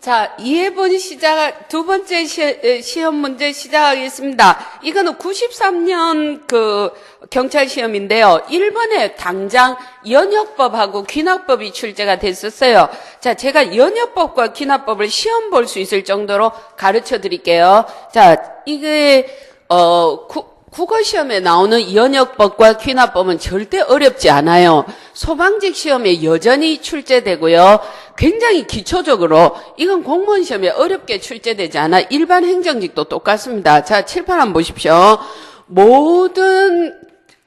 자, 2회분 두 번째 시험 문제 시작하겠습니다. 이거는 93년 경찰 시험인데요. 1번에 당장 연역법하고 귀납법이 출제가 됐었어요. 자, 제가 연역법과 귀납법을 시험 볼 수 있을 정도로 가르쳐 드릴게요. 자, 이게, 국어 시험에 나오는 연역법과 귀납법은 절대 어렵지 않아요. 소방직 시험에 여전히 출제되고요. 굉장히 기초적으로 이건 공무원 시험에 어렵게 출제되지 않아. 일반 행정직도 똑같습니다. 자, 칠판 한번 보십시오. 모든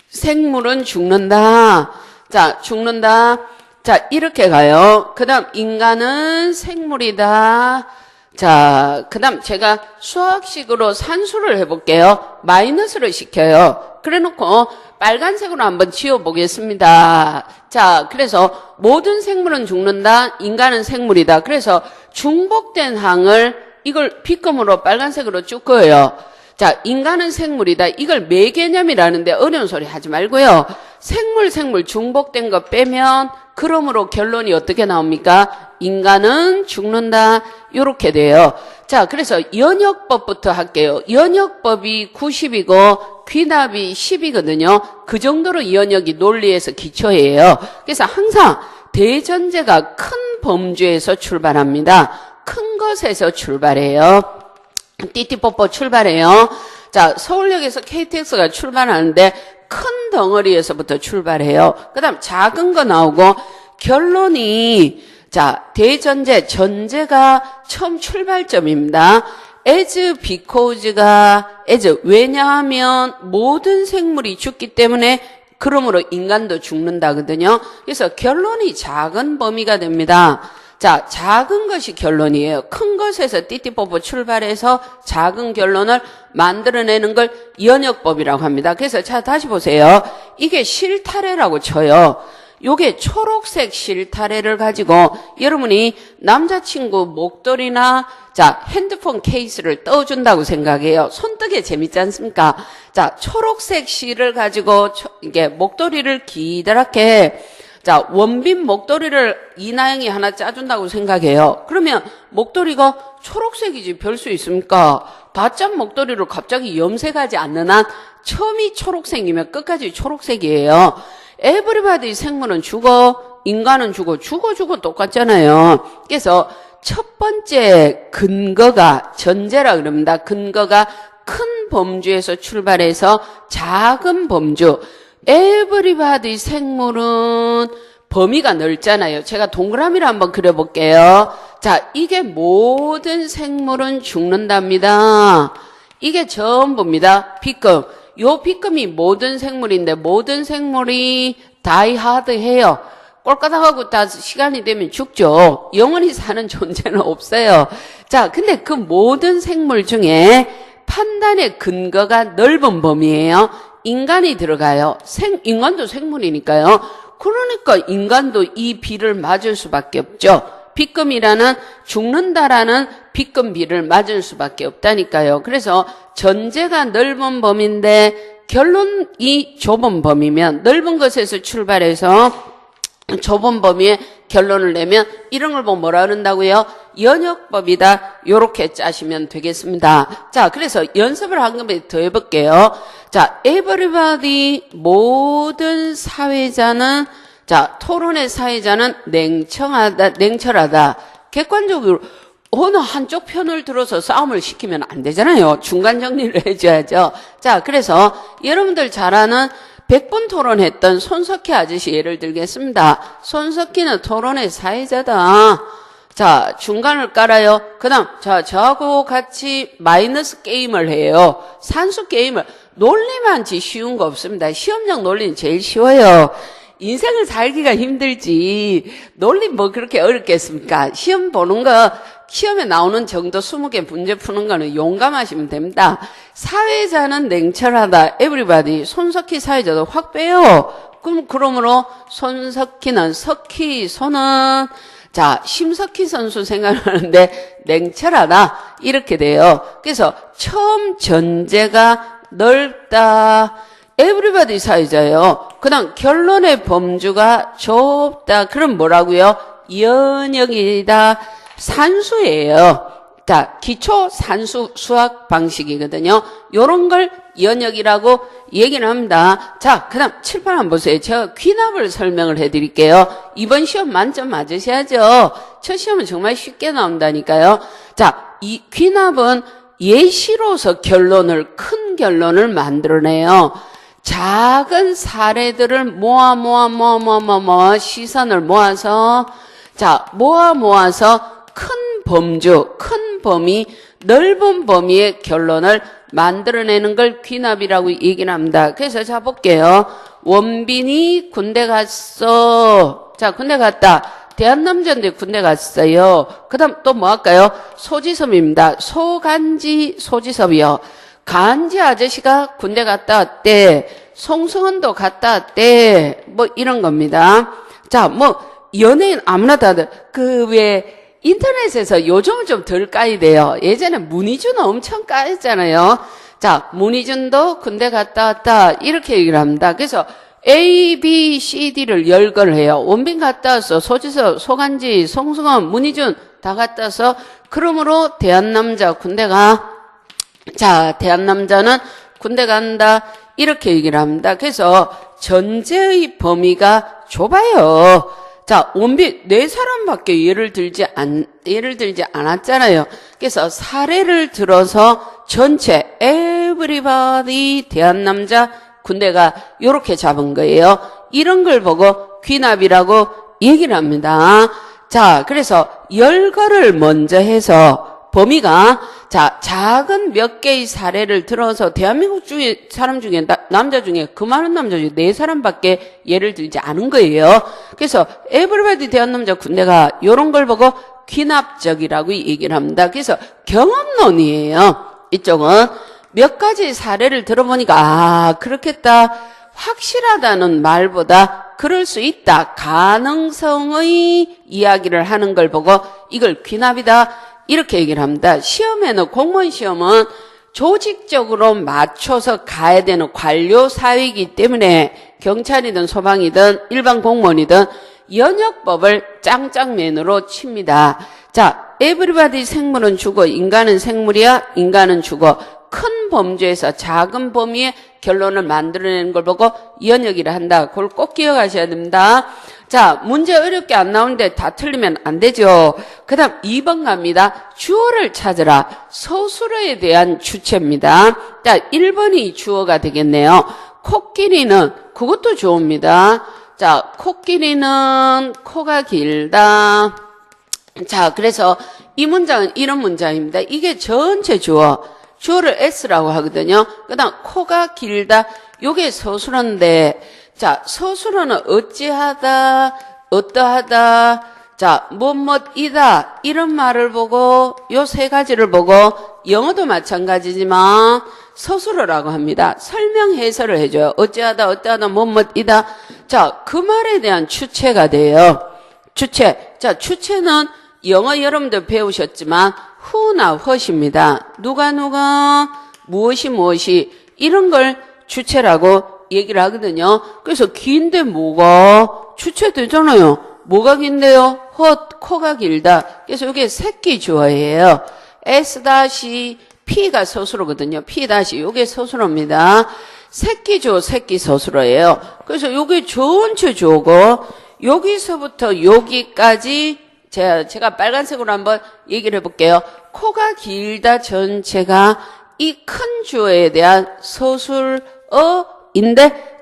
생물은 죽는다. 자, 죽는다. 자, 이렇게 가요. 그 다음 인간은 생물이다. 자, 그 다음 제가 수학식으로 산수를 해볼게요. 마이너스를 시켜요. 그래 놓고 빨간색으로 한번 지워보겠습니다. 자, 그래서 모든 생물은 죽는다. 인간은 생물이다. 그래서 중복된 항을 이걸 빗금으로 빨간색으로 쭉 그어요. 자, 인간은 생물이다. 이걸 매개념이라는데 어려운 소리 하지 말고요. 생물 중복된 거 빼면 그러므로 결론이 어떻게 나옵니까? 인간은 죽는다. 요렇게 돼요. 자, 그래서 연역법부터 할게요. 연역법이 90이고 귀납이 10이거든요. 그 정도로 연역이 논리에서 기초예요. 그래서 항상 대전제가 큰 범주에서 출발합니다. 큰 것에서 출발해요. 띠띠뽀뽀 출발해요. 자, 서울역에서 KTX가 출발하는데 큰 덩어리에서부터 출발해요. 그 다음 작은 거 나오고 결론이 자, 대전제, 전제가 처음 출발점입니다. as, because가 as, 왜냐하면 모든 생물이 죽기 때문에 그러므로 인간도 죽는다거든요. 그래서 결론이 작은 범위가 됩니다. 자, 작은 것이 결론이에요. 큰 것에서 띠띠뽀뽀 출발해서 작은 결론을 만들어내는 걸 연역법이라고 합니다. 그래서 자, 다시 보세요. 이게 실타래라고 쳐요. 요게 초록색 실타래를 가지고 여러분이 남자친구 목도리나 자, 핸드폰 케이스를 떠준다고 생각해요. 손뜨개 재밌지 않습니까? 자, 초록색 실을 가지고 이게 목도리를 기다랗게 자, 원빈 목도리를 이나영이 하나 짜준다고 생각해요. 그러면 목도리가 초록색이지 별 수 있습니까? 바짝 목도리로 갑자기 염색하지 않는 한 처음이 초록색이면 끝까지 초록색이에요. 에브리바디 생물은 죽어, 인간은 죽어 똑같잖아요. 그래서 첫 번째 근거가 전제라 그럽니다. 근거가 큰 범주에서 출발해서 작은 범주. 에브리바디 생물은 범위가 넓잖아요. 제가 동그라미를 한번 그려볼게요. 자, 이게 모든 생물은 죽는답니다. 이게 전부입니다. 빗금. 요 빗금이 모든 생물인데 모든 생물이 die hard 해요. 꼴까닥하고 다 시간이 되면 죽죠. 영원히 사는 존재는 없어요. 자, 근데 그 모든 생물 중에 판단의 근거가 넓은 범위예요. 인간이 들어가요. 인간도 생물이니까요. 그러니까 인간도 이 비를 맞을 수밖에 없죠. 빗금이라는 죽는다라는 빗금 비를 맞을 수밖에 없다니까요. 그래서 전제가 넓은 범위인데 결론이 좁은 범위면 넓은 것에서 출발해서 좁은 범위에 결론을 내면 이런 걸 보면 뭐라 그런다고요? 연역법이다. 요렇게 짜시면 되겠습니다. 자, 그래서 연습을 한 번에 더 해볼게요. 자, everybody 모든 사회자는 자, 토론의 사회자는 냉철하다. 객관적으로 어느 한쪽 편을 들어서 싸움을 시키면 안 되잖아요. 중간 정리를 해줘야죠. 자, 그래서 여러분들 잘 아는 100번 토론했던 손석희 아저씨 예를 들겠습니다. 손석희는 토론의 사회자다. 자, 중간을 깔아요. 그 다음, 자, 저하고 같이 마이너스 게임을 해요. 산수 게임을. 논리만치 쉬운 거 없습니다. 시험장 논리는 제일 쉬워요. 인생을 살기가 힘들지. 논리 뭐 그렇게 어렵겠습니까? 시험 보는 거, 시험에 나오는 정도 20개 문제 푸는 거는 용감하시면 됩니다. 사회자는 냉철하다. everybody. 손석희 사회자도 확 빼요. 그러므로 손석희는 손은 자, 심석희 선수 생각하는데 냉철하다. 이렇게 돼요. 그래서 처음 전제가 넓다. 에브리바디 사회자예요. 그 다음 결론의 범주가 좁다. 그럼 뭐라고요? 연역이다. 산수예요. 자, 기초 산수 수학 방식이거든요. 요런 걸 연역이라고 얘기를 합니다. 자, 그 다음 칠판 한번 보세요. 제가 귀납을 설명을 해드릴게요. 이번 시험 만점 맞으셔야죠. 첫 시험은 정말 쉽게 나온다니까요. 자, 이 귀납은 예시로서 큰 결론을 만들어내요. 작은 사례들을 모아 시선을 모아서 모아서 큰 범위, 넓은 범위의 결론을 만들어내는 걸 귀납이라고 얘기를 합니다. 그래서 자 볼게요. 원빈이 군대 갔어. 자, 군대 갔다. 대한남자인데 군대 갔어요. 그 다음 또 뭐 할까요? 소지섭입니다. 소지섭이요. 간지 아저씨가 군대 갔다 왔대. 송승헌도 갔다 왔대. 뭐 이런 겁니다. 자, 뭐 연예인 아무나 다들 왜 인터넷에서 요즘은 좀 덜 까이대요. 예전에 문희준 엄청 까였잖아요. 자, 문희준도 군대 갔다 왔다 이렇게 얘기를 합니다. 그래서 A, B, C, D를 열거를 해요. 원빈 갔다 왔어. 소지섭, 소간지, 송승헌, 문희준 다 갔다 와서 그러므로 대한남자 군대 가. 자, 대한남자는 군대 간다 이렇게 얘기를 합니다. 그래서 전제의 범위가 좁아요. 자, 원빈 4사람밖에 예를 들지 않았잖아요. 그래서 사례를 들어서 전체 everybody 대한남자 군대가 요렇게 잡은 거예요. 이런 걸 보고 귀납이라고 얘기를 합니다. 자, 그래서 열거를 먼저 해서 범위가 작은 몇 개의 사례를 들어서 대한민국 중에 사람 중에 남자 중에 그 많은 남자 중에 4사람밖에 예를 들지 않은 거예요. 그래서 에브리바디 대한남자 군대가 이런 걸 보고 귀납적이라고 얘기를 합니다. 그래서 경험론이에요. 이쪽은 몇 가지 사례를 들어보니까 그렇겠다. 확실하다는 말보다 그럴 수 있다. 가능성의 이야기를 하는 걸 보고 이걸 귀납이다. 이렇게 얘기를 합니다. 시험에는 공무원 시험은 조직적으로 맞춰서 가야 되는 관료 사회이기 때문에 경찰이든 소방이든 일반 공무원이든 연역법을 짱짱맨으로 칩니다. 자, 에브리바디 생물은 죽어 인간은 생물이야 인간은 죽어 큰 범죄에서 작은 범위의 결론을 만들어내는 걸 보고 연역이라 한다. 그걸 꼭 기억하셔야 됩니다. 자, 문제 어렵게 안 나오는데 다 틀리면 안 되죠. 그 다음 2번 갑니다. 주어를 찾으라. 서술어에 대한 주체입니다. 자, 1번이 주어가 되겠네요. 코끼리는 그것도 주어입니다. 자, 코끼리는 코가 길다. 자, 그래서 이 문장은 이런 문장입니다. 이게 전체 주어. 주어를 S라고 하거든요. 그 다음 코가 길다. 요게 서술어인데 자, 서술어는 어찌하다, 어떠하다, 자, 뭐뭐이다 이런 말을 보고 요 3가지를 보고 영어도 마찬가지지만 서술어라고 합니다. 설명 해설을 해줘요. 어찌하다, 어떠하다, 뭐뭐이다. 자, 그 말에 대한 주체가 돼요. 주체. 자, 주체는 영어 여러분들 배우셨지만 who나 what입니다. 누가 무엇이 이런 걸 주체라고 얘기를 하거든요. 그래서 긴데 뭐가 주체되잖아요. 뭐가 긴데요? 코가 길다. 그래서 이게 새끼 주어예요. S-P가 서술어거든요. P- 이게 서술어입니다. 새끼 주어, 새끼 서술어예요. 그래서 이게 전체 주어고 여기서부터 여기까지 제가 빨간색으로 한번 얘기를 해볼게요. 코가 길다 전체가 이 큰 주어에 대한 서술어인데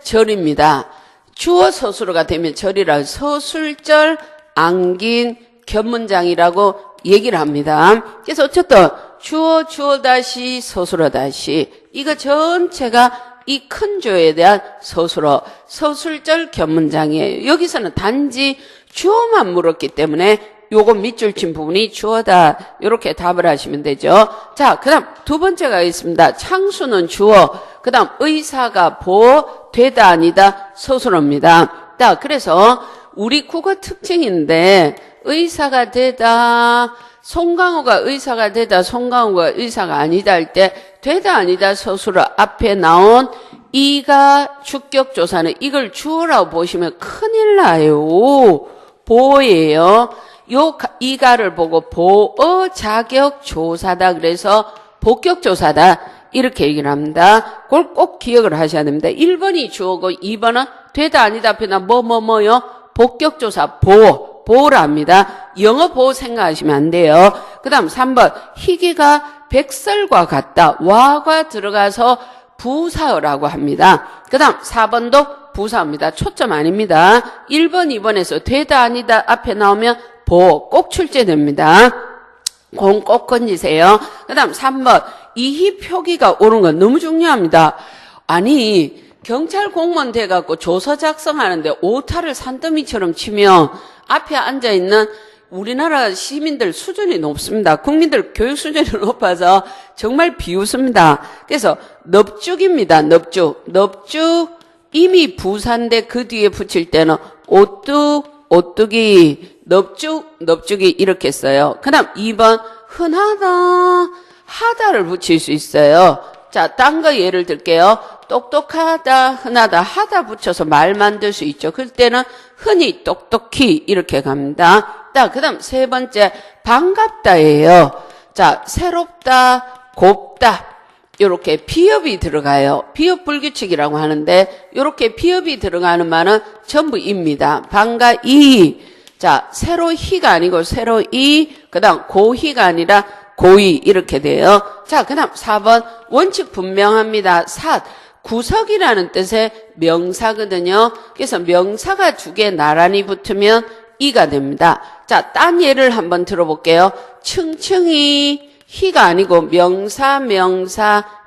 절입니다. 주어 서술어가 되면 절이라 서술절 안긴 견문장이라고 얘기를 합니다. 그래서 어쨌든 주어 다시 서술어 다시 이거 전체가 이 큰 주어에 대한 서술어 서술절 견문장이에요. 여기서는 단지 주어만 물었기 때문에 요거 밑줄 친 부분이 주어다. 이렇게 답을 하시면 되죠. 자, 그 다음 2번째가 있습니다. 창수는 주어. 그 다음 의사가 되다 아니다 서술어입니다. 자, 그래서 우리 국어 특징인데 의사가 되다 송강호가 의사가 되다 송강호가 의사가 아니다 할 때 되다 아니다 서술어 앞에 나온 이가 주격조사는 이걸 주어라고 보시면 큰일 나요. 보예요. 이가를 보고 보어 자격 조사다. 그래서 복격 조사다. 이렇게 얘기를 합니다. 그걸 꼭 기억을 하셔야 됩니다. 1번이 주어고 2번은 되다 아니다 앞에나 뭐요? 복격 조사 보호라 합니다. 영어 보호 생각하시면 안 돼요. 그 다음 3번 희귀가 백설과 같다. 와가 들어가서 부사어라고 합니다. 그 다음 4번도 부사입니다. 초점 아닙니다. 1번, 2번에서 되다 아니다 앞에 나오면 보호 꼭 출제됩니다. 공 꼭 건지세요. 그 다음 3번 이희 표기가 옳은 건 너무 중요합니다. 아니 경찰 공무원 돼갖고 조서 작성하는데 오타를 산더미처럼 치면 앞에 앉아있는 우리나라 시민들 수준이 높습니다. 국민들 교육 수준이 높아서 정말 비웃습니다. 그래서 넙죽입니다. 넙죽 이미 부사인데 그 뒤에 붙일 때는 오뚜기 넙죽이 이렇게 써요. 그 다음 2번 흔하다 하다를 붙일 수 있어요. 자, 딴 거 예를 들게요. 똑똑하다, 흔하다, 하다 붙여서 말 만들 수 있죠. 그럴 때는 흔히, 똑똑히 이렇게 갑니다. 자, 그 다음 세 번째 반갑다예요. 자, 새롭다, 곱다 이렇게 비읍이 들어가요. 비읍 불규칙이라고 하는데 이렇게 비읍이 들어가는 말은 전부 입니다. 반가이. 자, 새로 희가 아니고 새로 이. 그 다음 고희가 아니라 고의 이렇게 돼요. 자, 그 다음 4번 원칙 분명합니다. 구석이라는 뜻의 명사거든요. 그래서 명사가 두 개 나란히 붙으면 이가 됩니다. 자, 딴 예를 한번 들어볼게요. 층층이 희가 아니고 명사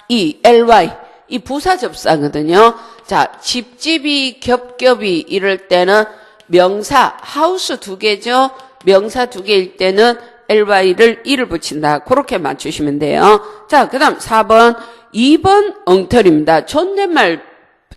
이 ly 이 부사 접사거든요. 자, 집집이 겹겹이 이럴 때는 명사 하우스 두 개죠. 명사 두 개일 때는 ly를 이를 붙인다. 그렇게 맞추시면 돼요. 자, 그 다음 4번 2번 엉터리입니다. 존댓말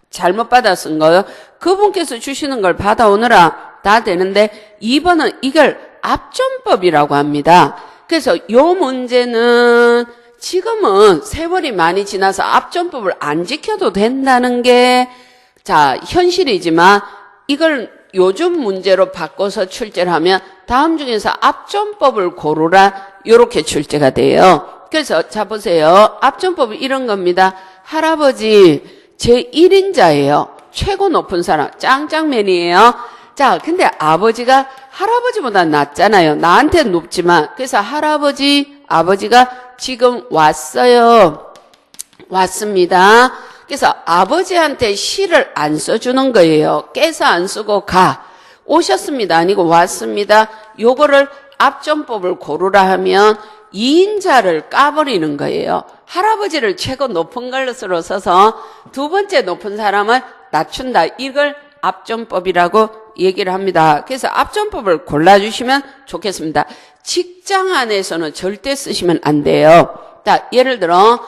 잘못 받아 쓴 거요. 그분께서 주시는 걸 받아오느라 다 되는데 2번은 이걸 압존법이라고 합니다. 그래서 요 문제는 지금은 세월이 많이 지나서 압존법을 안 지켜도 된다는 게 자 현실이지만 이걸 요즘 문제로 바꿔서 출제를 하면 다음 중에서 압존법을 고르라 이렇게 출제가 돼요. 그래서 자 보세요. 압존법은 이런 겁니다. 할아버지 제1인자예요. 최고 높은 사람 짱짱맨이에요. 자 근데 아버지가 할아버지보다 낫잖아요. 나한테는 높지만 그래서 아버지가 지금 왔어요. 왔습니다. 그래서 아버지한테 시를 안 써주는 거예요. 깨서 안 쓰고 오셨습니다. 아니고 왔습니다. 요거를 압존법을 고르라 하면 2인자를 까버리는 거예요. 할아버지를 최고 높은 것으로 써서 두 번째 높은 사람을 낮춘다. 이걸 압존법이라고 얘기를 합니다. 그래서 압존법을 골라주시면 좋겠습니다. 직장 안에서는 절대 쓰시면 안 돼요. 자, 예를 들어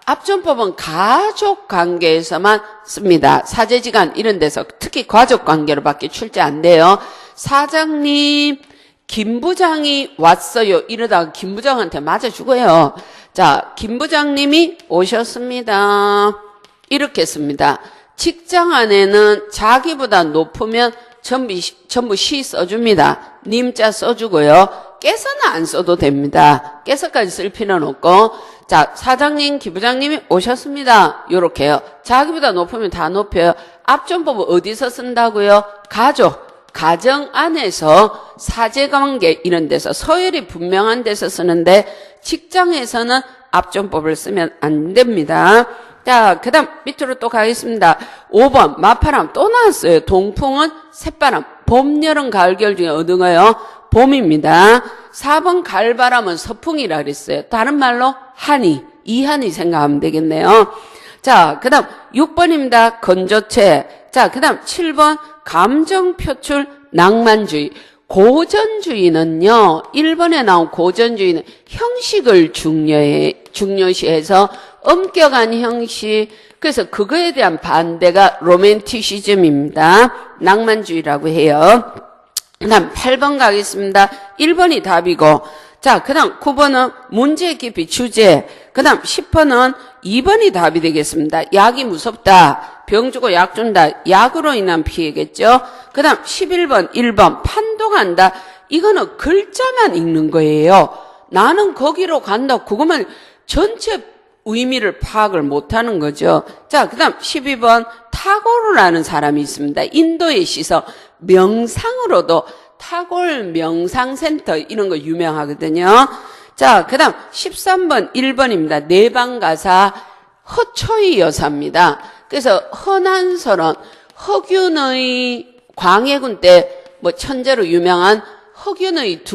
압존법은 가족 관계에서만 씁니다. 사제지간 이런 데서 특히 가족 관계로밖에 출제 안 돼요. 사장님, 김 부장이 왔어요. 이러다가 김 부장한테 맞아 죽어요. 자, 김 부장님이 오셨습니다. 이렇게 씁니다. 직장 안에는 자기보다 높으면 전부 시 써줍니다. 님자 써주고요. 깨서는 안 써도 됩니다. 깨서까지 쓸 필요는 없고 자 사장님, 기부장님이 오셨습니다. 요렇게요. 자기보다 높으면 다 높여요. 압존법은 어디서 쓴다고요? 가정 안에서 사제관계 이런 데서 서열이 분명한 데서 쓰는데 직장에서는 압존법을 쓰면 안 됩니다. 자, 그 다음 밑으로 또 가겠습니다. 5번 마파람 또 나왔어요. 동풍은 새바람. 봄, 여름, 가을, 겨울 중에 어느 거요? 봄입니다. 4번 가을바람은 서풍이라 그랬어요. 다른 말로 이한이 생각하면 되겠네요. 자, 그 다음 6번입니다. 건조체. 자, 그 다음 7번 감정표출 낭만주의. 고전주의는요, 1번에 나온 고전주의는 형식을 중요시해서 엄격한 형식, 그래서 그거에 대한 반대가 로맨티시즘입니다. 낭만주의라고 해요. 그 다음 8번 가겠습니다. 1번이 답이고, 자, 그 다음 9번은 문제 깊이 주제, 그 다음 10번은 2번이 답이 되겠습니다. 약이 무섭다. 병 주고 약 준다. 약으로 인한 피해겠죠. 그 다음 11번 1번 판독한다. 이거는 글자만 읽는 거예요. 나는 거기로 간다. 그거만 전체 의미를 파악을 못하는 거죠. 자, 그 다음 12번 타고르라는 사람이 있습니다. 인도에 있어 명상으로도 타골 명상센터 이런 거 유명하거든요. 자, 그 다음 13번 1번입니다. 내방가사 허초이 여사입니다. 그래서 허난설원 허균의 광해군 때 뭐 천재로 유명한 허균의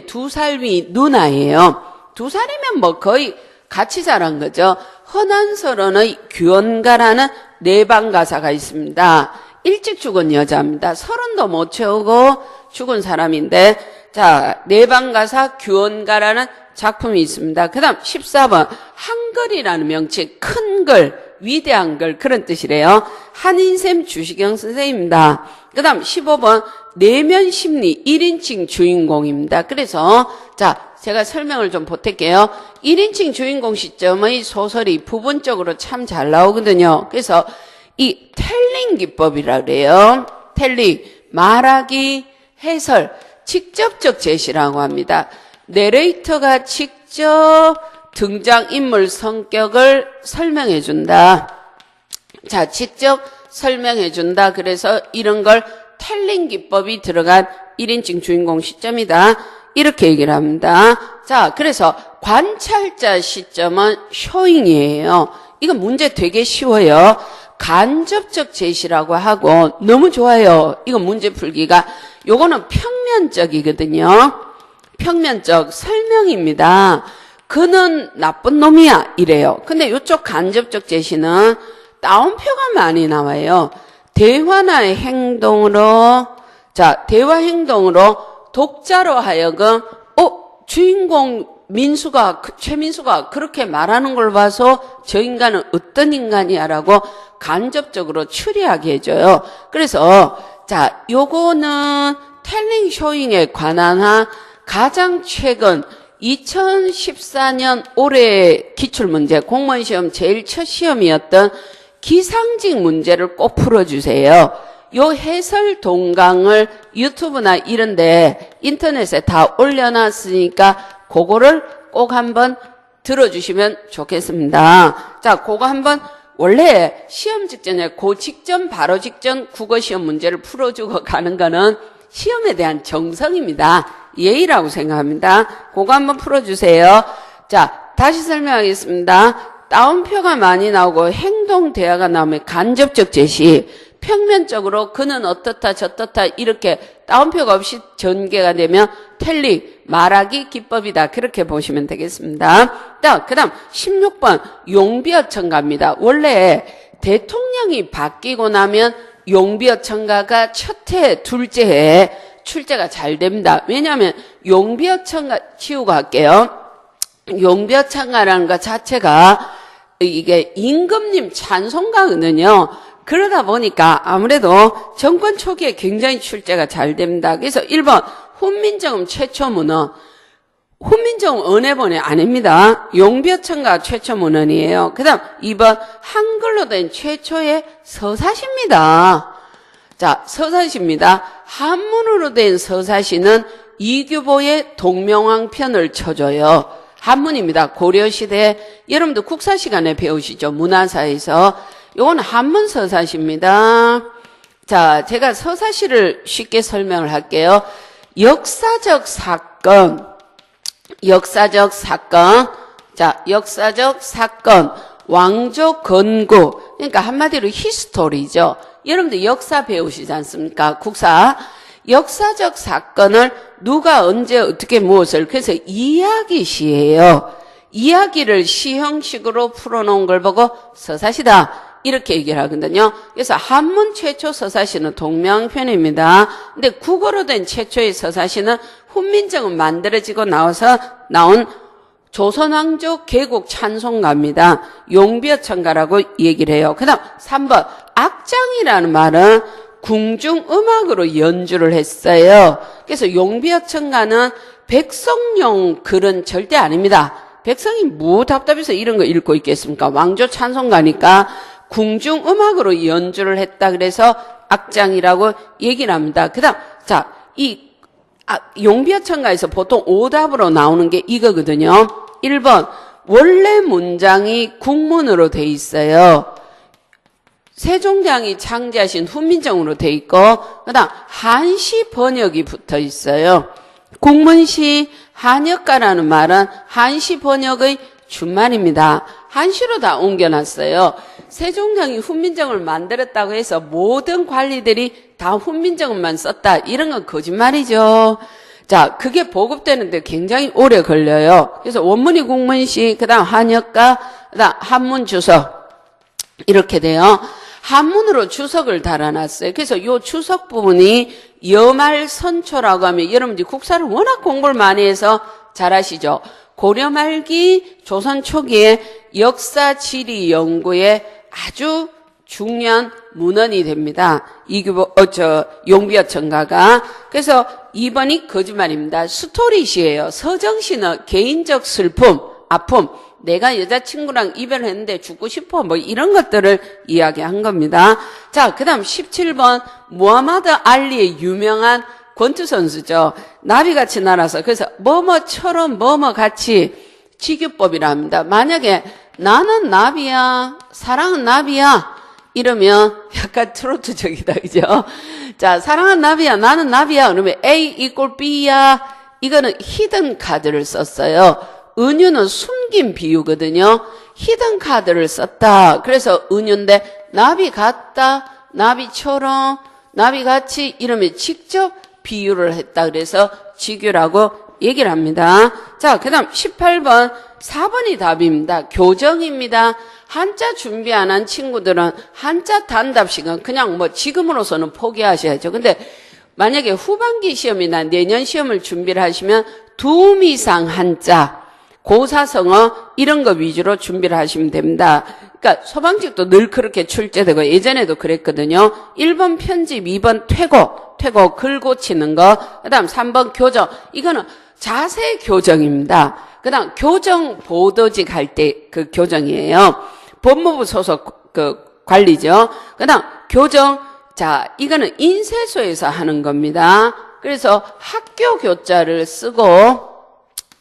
두 살위 누나예요. 2살이면 뭐 거의 같이 자란 거죠. 허난설원의 규원가라는 내방가사가 있습니다. 일찍 죽은 여자입니다. 30도 못 채우고 죽은 사람인데, 자, 내방가사 규원가라는 작품이 있습니다. 그 다음 14번 한글이라는 명칭, 큰 글, 위대한 글 그런 뜻이래요. 한인샘 주시경 선생님입니다. 그 다음 15번 내면심리 1인칭 주인공입니다. 그래서 자, 제가 설명을 좀 보탤게요. 1인칭 주인공 시점의 소설이 부분적으로 참 잘 나오거든요. 그래서 이 텔링 기법이라 그래요. 텔링, 말하기, 해설, 직접적 제시라고 합니다. 내레이터가 직접 등장인물 성격을 설명해 준다. 자, 직접 설명해 준다. 그래서 이런 걸 텔링 기법이 들어간 1인칭 주인공 시점이다. 이렇게 얘기를 합니다. 자, 그래서 관찰자 시점은 쇼잉이에요. 이거 문제 되게 쉬워요. 간접적 제시라고 하고 너무 좋아요. 이거 문제 풀기가. 요거는 평면적이거든요. 평면적 설명입니다. 그는 나쁜 놈이야 이래요. 근데 이쪽 간접적 제시는 따옴표가 많이 나와요. 대화나 행동으로, 자, 대화 행동으로 독자로 하여금 주인공 최민수가 그렇게 말하는 걸 봐서 저 인간은 어떤 인간이야라고 간접적으로 추리하게 해줘요. 그래서 자, 요거는 텔링 쇼잉에 관한 한 가장 최근 2014년 올해 기출문제 공무원 시험 제일 첫 시험이었던 기상직 문제를 꼭 풀어주세요. 요 해설 동강을 유튜브나 이런데 인터넷에 다 올려놨으니까 그거를 꼭 한번 들어주시면 좋겠습니다. 자, 그거 한번 원래 시험 직전에 바로 직전 국어 시험 문제를 풀어주고 가는 거는 시험에 대한 정성입니다. 예의라고 생각합니다. 그거 한번 풀어주세요. 자, 다시 설명하겠습니다. 따옴표가 많이 나오고 행동 대화가 나오면 간접적 제시, 평면적으로 그는 어떻다 저떻다 이렇게 따옴표가 없이 전개가 되면 텔링, 말하기 기법이다. 그렇게 보시면 되겠습니다. 자, 그 다음 16번 용비어천가입니다. 원래 대통령이 바뀌고 나면 용비어천가가 첫 해, 둘째 해 출제가 잘 됩니다. 왜냐하면 용비어천가 치우고 할게요. 용비어천가라는 것 자체가 이게 임금님 찬송가거든요. 그러다 보니까 아무래도 정권 초기에 굉장히 출제가 잘 됩니다. 그래서 1번 훈민정음 최초 문헌. 훈민정음 은혜본이 아닙니다. 용비어천가 최초 문헌이에요. 그 다음 2번 한글로 된 최초의 서사시입니다. 자, 서사시입니다. 한문으로 된 서사시는 이규보의 동명왕편을 쳐줘요. 한문입니다. 고려시대 여러분들 국사 시간에 배우시죠. 문화사에서. 이건 한문 서사시입니다. 자, 제가 서사시를 쉽게 설명을 할게요. 역사적 사건. 자, 역사적 사건. 왕조 건국. 그러니까 한마디로 히스토리죠. 여러분들 역사 배우시지 않습니까? 국사. 역사적 사건을 누가 언제 어떻게 무엇을 그래서 이야기시예요. 이야기를 시 형식으로 풀어놓은 걸 보고 서사시다. 이렇게 얘기를 하거든요. 그래서 한문 최초 서사시는 동명편입니다. 근데 국어로 된 최초의 서사시는 훈민정음 만들어지고 나와서 나온 조선왕조 개국 찬송가입니다. 용비어천가라고 얘기를 해요. 그 다음 3번 악장이라는 말은 궁중음악으로 연주를 했어요. 그래서 용비어천가는 백성용 글은 절대 아닙니다. 백성이 뭐 답답해서 이런 거 읽고 있겠습니까? 왕조 찬송가니까 궁중음악으로 연주를 했다. 그래서 악장이라고 얘기를 합니다. 그 다음 자, 이 용비어천가에서 보통 오답으로 나오는 게 이거거든요. 1번, 원래 문장이 국문으로 돼 있어요. 세종대왕이 창제하신 훈민정음으로 돼 있고, 그 다음 한시 번역이 붙어 있어요. 국문시 한역가라는 말은 한시 번역의 준말입니다. 한시로 다 옮겨놨어요. 세종대왕이 훈민정음을 만들었다고 해서 모든 관리들이 다 훈민정음만 썼다. 이런 건 거짓말이죠. 자, 그게 보급되는데 굉장히 오래 걸려요. 그래서 원문이 국문시, 그 다음 한역가, 그 다음 한문 주석. 이렇게 돼요. 한문으로 주석을 달아놨어요. 그래서 요 주석 부분이 여말선초라고 하면 여러분들이 국사를 워낙 공부를 많이 해서 잘 아시죠? 고려 말기 조선 초기에 역사 지리 연구에 아주 중요한 문헌이 됩니다. 용비어천가가. 그래서 2번이 거짓말입니다. 스토리시예요. 서정시는 개인적 슬픔, 아픔, 내가 여자친구랑 이별했는데 죽고 싶어, 뭐 이런 것들을 이야기한 겁니다. 자, 그 다음 17번 무하마드 알리의 유명한 권투 선수죠. 나비같이 날아서, 그래서 뭐뭐처럼 뭐뭐같이 직유법이라 합니다. 만약에 나는 나비야, 사랑은 나비야 이러면 약간 트로트적이다, 그죠? 자, 사랑은 나비야, 나는 나비야 그러면 A = B야. 이거는 히든 카드를 썼어요. 은유는 숨긴 비유거든요. 히든 카드를 썼다. 그래서 은유인데 나비 같다, 나비처럼, 나비같이 이러면 직접 비유를 했다. 그래서 직유라고 얘기를 합니다. 자, 그 다음 18번 4번이 답입니다. 교정입니다. 한자 준비 안 한 친구들은 한자 단답 시간 그냥 뭐 지금으로서는 포기하셔야죠. 근데 만약에 후반기 시험이나 내년 시험을 준비를 하시면 두미상 한자, 고사성어 이런 거 위주로 준비를 하시면 됩니다. 그러니까 소방직도 늘 그렇게 출제되고 예전에도 그랬거든요. 1번 편집, 2번 퇴고 글 고치는 거, 그 다음 3번 교정. 이거는 자세 교정입니다. 그 다음 교정 보도직 할 때 그 교정이에요. 법무부 소속 그 관리죠. 그 다음 교정, 자, 이거는 인쇄소에서 하는 겁니다. 그래서 학교 교자를 쓰고,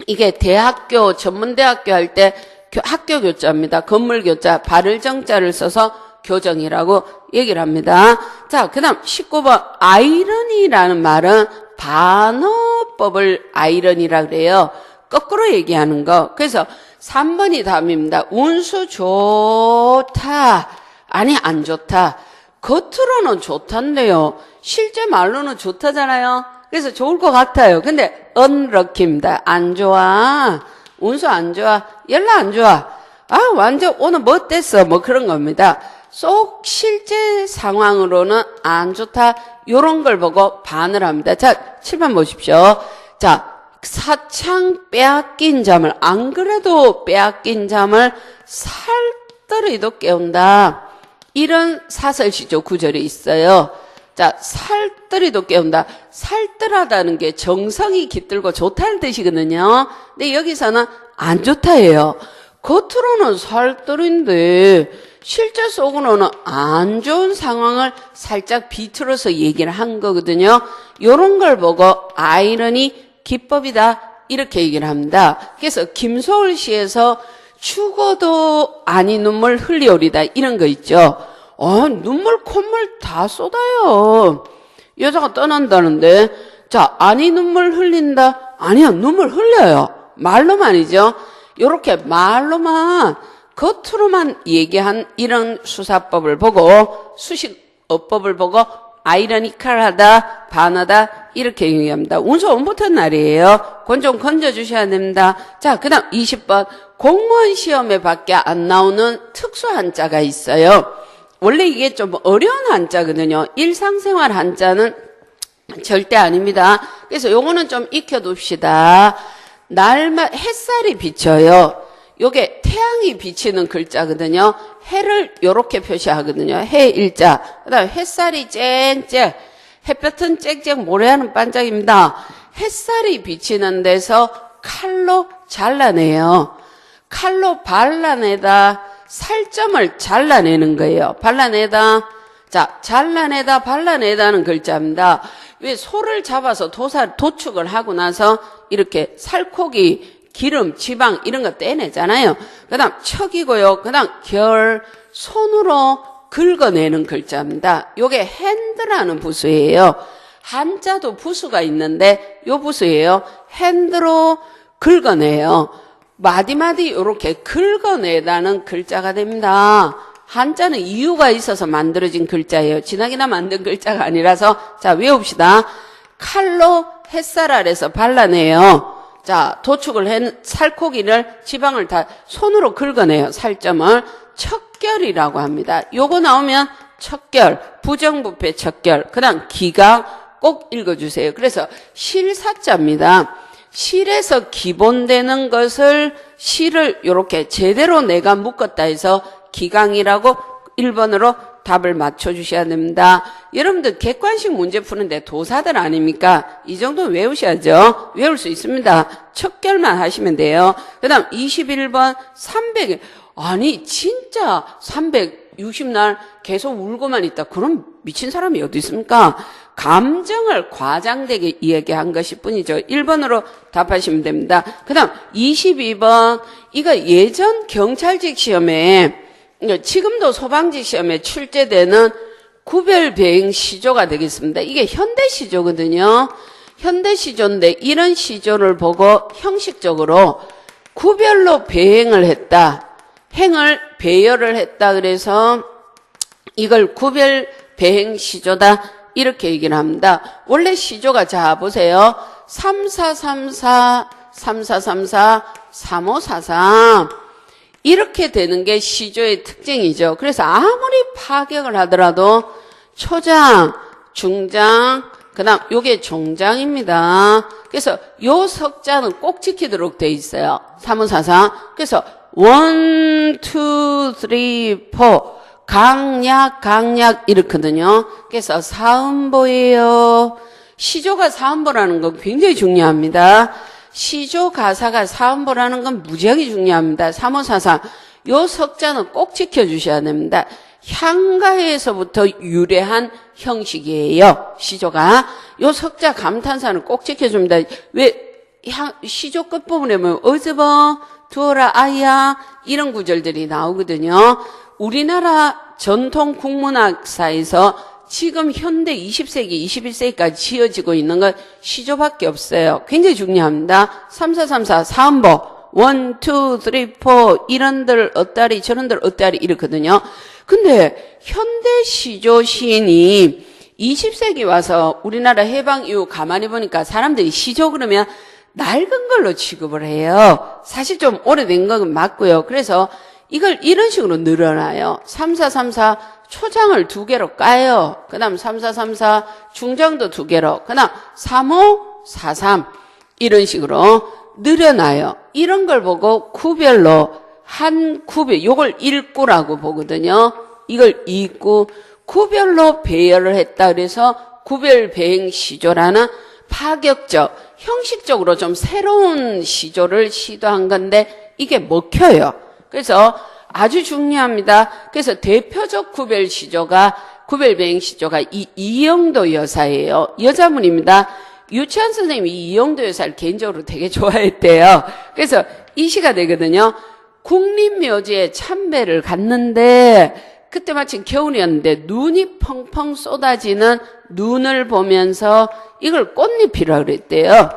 이게 대학교, 전문대학교 할 때 학교 교자입니다. 건물 교자, 발을 정자를 써서 교정이라고 얘기를 합니다. 자, 그 다음 19번 아이러니라는 말은 반어법을 아이러니라 그래요. 거꾸로 얘기하는 거. 그래서 3번이 답입니다. 운수 좋다. 아니, 안 좋다. 겉으로는 좋단데요. 실제 말로는 좋다잖아요. 그래서 좋을 것 같아요. 근데 unlucky입니다. 안 좋아. 운수 안 좋아. 연락 안 좋아. 아, 완전 오늘 뭐 됐어. 뭐 그런 겁니다. 쏙 실제 상황으로는 안 좋다. 요런 걸 보고 반을 합니다. 자, 7번 보십시오. 자, 사창 빼앗긴 잠을, 안 그래도 빼앗긴 잠을 살뜰히도 깨운다. 이런 사설시조 구절이 있어요. 자, 살뜰히도 깨운다. 살뜰하다는 게 정성이 깃들고 좋다는 뜻이거든요. 근데 여기서는 안 좋다예요. 겉으로는 살뜰인데 실제 속으로는 안 좋은 상황을 살짝 비틀어서 얘기를 한 거거든요. 요런 걸 보고 아이러니 기법이다 이렇게 얘기를 합니다. 그래서 김소월시에서 죽어도 아니 눈물 흘리오리다 이런 거 있죠. 눈물 콧물 다 쏟아요. 여자가 떠난다는데, 자, 아니 눈물 흘린다. 아니야, 눈물 흘려요. 말로만이죠. 요렇게 말로만 겉으로만 얘기한 이런 수사법을 보고 수식어법을 보고 아이러니컬하다, 반하다 이렇게 얘기합니다. 운수 온 붙은 날이에요. 건 좀 건져주셔야 됩니다. 자, 그 다음 20번 공무원 시험에 밖에 안 나오는 특수 한자가 있어요. 원래 이게 좀 어려운 한자거든요. 일상생활 한자는 절대 아닙니다. 그래서 요거는 좀 익혀둡시다. 날만 햇살이 비쳐요. 요게 태양이 비치는 글자거든요. 해를 요렇게 표시하거든요. 해 일자. 그다음 햇살이 쨍쨍. 햇볕은 쨍쨍 모래하는 반짝입니다. 햇살이 비치는 데서 칼로 잘라내요. 칼로 발라내다 살점을 잘라내는 거예요. 발라내다. 자, 잘라내다, 발라내다는 글자입니다. 왜 소를 잡아서 도축을 하고 나서 이렇게 살코기, 기름, 지방 이런 거 떼내잖아요. 그 다음 척이고요. 그 다음 결, 손으로 긁어내는 글자입니다. 요게 핸드라는 부수예요. 한자도 부수가 있는데 요 부수예요. 핸드로 긁어내요. 마디마디 이렇게 긁어내다는 글자가 됩니다. 한자는 이유가 있어서 만들어진 글자예요. 지나기나 만든 글자가 아니라서. 자, 외웁시다. 칼로 햇살 아래서 발라내요. 자, 도축을 한 살코기를, 지방을 다 손으로 긁어내요. 살점을. 척결이라고 합니다. 요거 나오면 척결, 부정부패 척결. 그 다음 기가 꼭 읽어주세요. 그래서 실사자입니다. 실에서 기본되는 것을 실을 이렇게 제대로 내가 묶었다 해서 기강이라고 1번으로 답을 맞춰주셔야 됩니다. 여러분들 객관식 문제 푸는데 도사들 아닙니까? 이 정도는 외우셔야죠. 외울 수 있습니다. 척결만 하시면 돼요. 그 다음 21번 300. 아니 진짜 360날 계속 울고만 있다. 그럼 미친 사람이 어디 있습니까? 감정을 과장되게 이야기한 것일 뿐이죠. 1번으로 답하시면 됩니다. 그 다음 22번 이거 예전 경찰직 시험에 지금도 소방직 시험에 출제되는 구별배행 시조가 되겠습니다. 이게 현대시조거든요. 현대시조인데 이런 시조를 보고 형식적으로 구별로 배행을 했다. 행을 배열을 했다. 그래서 이걸 구별 배행 시조다. 이렇게 얘기를 합니다. 원래 시조가 자 보세요. 3434, 3434, 3543 이렇게 되는 게 시조의 특징이죠. 그래서 아무리 파격을 하더라도 초장, 중장, 그 다음 요게 종장입니다. 그래서 요 석자는 꼭 지키도록 돼 있어요. 3543. 그래서 1, 2, 3, 4 강약 이렇거든요. 그래서 사음보예요. 시조가 사음보라는 건 굉장히 중요합니다. 시조 가사가 사음보라는 건 무지하게 중요합니다. 3543. 요 석자는 꼭 지켜주셔야 됩니다. 향가에서부터 유래한 형식이에요. 시조가. 요 석자 감탄사는 꼭 지켜줍니다. 왜 시조 끝부분에 보면 어즈버 두어라 아야 이런 구절들이 나오거든요. 우리나라 전통 국문학사에서 지금 현대 20세기, 21세기까지 지어지고 있는 건 시조밖에 없어요. 굉장히 중요합니다. 3434, 사음보, 1, 2, 3, 4 이런들 어따리 저런들 어따리 이렇거든요. 근데 현대 시조 시인이 20세기 와서 우리나라 해방 이후 가만히 보니까 사람들이 시조 그러면 낡은 걸로 취급을 해요. 사실 좀 오래된 건 맞고요. 그래서 이걸 이런 식으로 늘어나요. 3434 초장을 2개로 까요. 그 다음 3434 중장도 2개로. 그 다음 3543 이런 식으로 늘어나요. 이런 걸 보고 구별로 한 구별, 요걸 일구라고 보거든요. 이걸 이구, 구별로 배열을 했다. 그래서 구별 배행 시조라는 파격적, 형식적으로 좀 새로운 시조를 시도한 건데 이게 먹혀요. 그래서 아주 중요합니다. 그래서 대표적 구별 시조가, 구별 배행 시조가 이 이영도 여사예요. 여자분입니다. 유치한 선생님이 이영도 여사를 개인적으로 되게 좋아했대요. 그래서 이 시가 되거든요. 국립묘지에 참배를 갔는데 그때 마침 겨울이었는데 눈이 펑펑 쏟아지는 눈을 보면서 이걸 꽃잎이라고 그랬대요.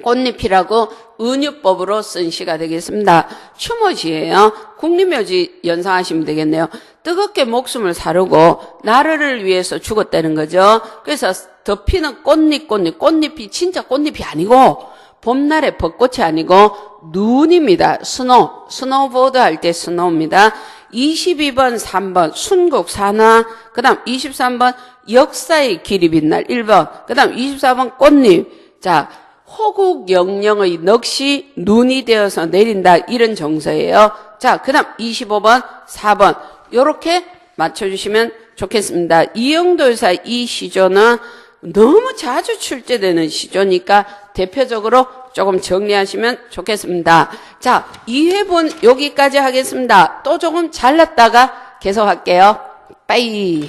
꽃잎이라고 은유법으로 쓴 시가 되겠습니다. 추모시예요. 국립묘지 연상하시면 되겠네요. 뜨겁게 목숨을 사르고 나라를 위해서 죽었다는 거죠. 그래서 덮이는 꽃잎이 진짜 꽃잎이 아니고 봄날의 벚꽃이 아니고 눈입니다. 스노우보드 할 때 스노우입니다. 22번 3번 순국 산화, 그 다음 23번 역사의 길이 빛날 1번, 그 다음 24번 꽃잎. 자, 호국 영령의 넋이 눈이 되어서 내린다 이런 정서예요. 자, 그 다음 25번 4번 요렇게 맞춰주시면 좋겠습니다. 이영도 여사 이 시조는 너무 자주 출제되는 시조니까 대표적으로 조금 정리하시면 좋겠습니다. 자, 2회분 여기까지 하겠습니다. 또 조금 잘랐다가 계속할게요. 빠이.